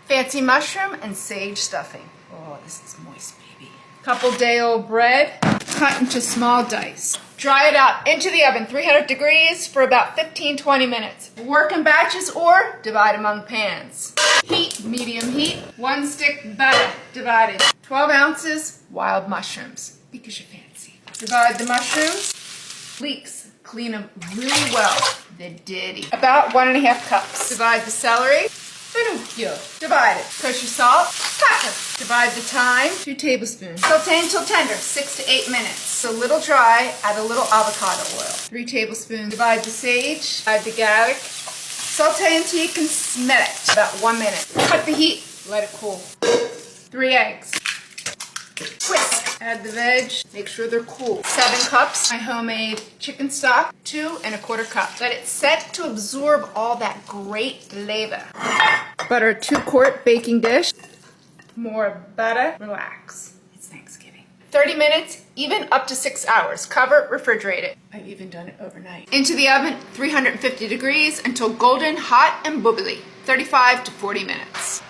Fancy mushroom and sage stuffing. Oh, this is moist, baby. Couple day-old bread, cut into small dice. Dry it out into the oven, 300 degrees for about 15-20 minutes. Work in batches or divide among pans. Heat, medium heat. 1 stick butter, divided. 12 ounces wild mushrooms, because you're fancy. Divide the mushrooms. Leeks, clean them really well. They're dirty. About 1.5 cups. Divide the celery. Finocchio. Divide it. Kosher salt. Pepper. Divide the thyme. 2 tablespoons. Saute until tender. 6 to 8 minutes. A little dry. Add a little avocado oil. 3 tablespoons. Divide the sage. Divide the garlic. Saute until you can smell it. About 1 minute. Cut the heat. Let it cool. 3 eggs. Whisk. Add the veg. Make sure they're cool. 7 cups. My homemade chicken stock. 2¼ cup. Let it set to absorb all that great flavor. Butter a 2-quart baking dish. More butter. Relax. It's Thanksgiving. 30 minutes, even up to 6 hours. Cover, refrigerate it. I've even done it overnight. Into the oven, 350 degrees until golden, hot, and bubbly. 35 to 40 minutes.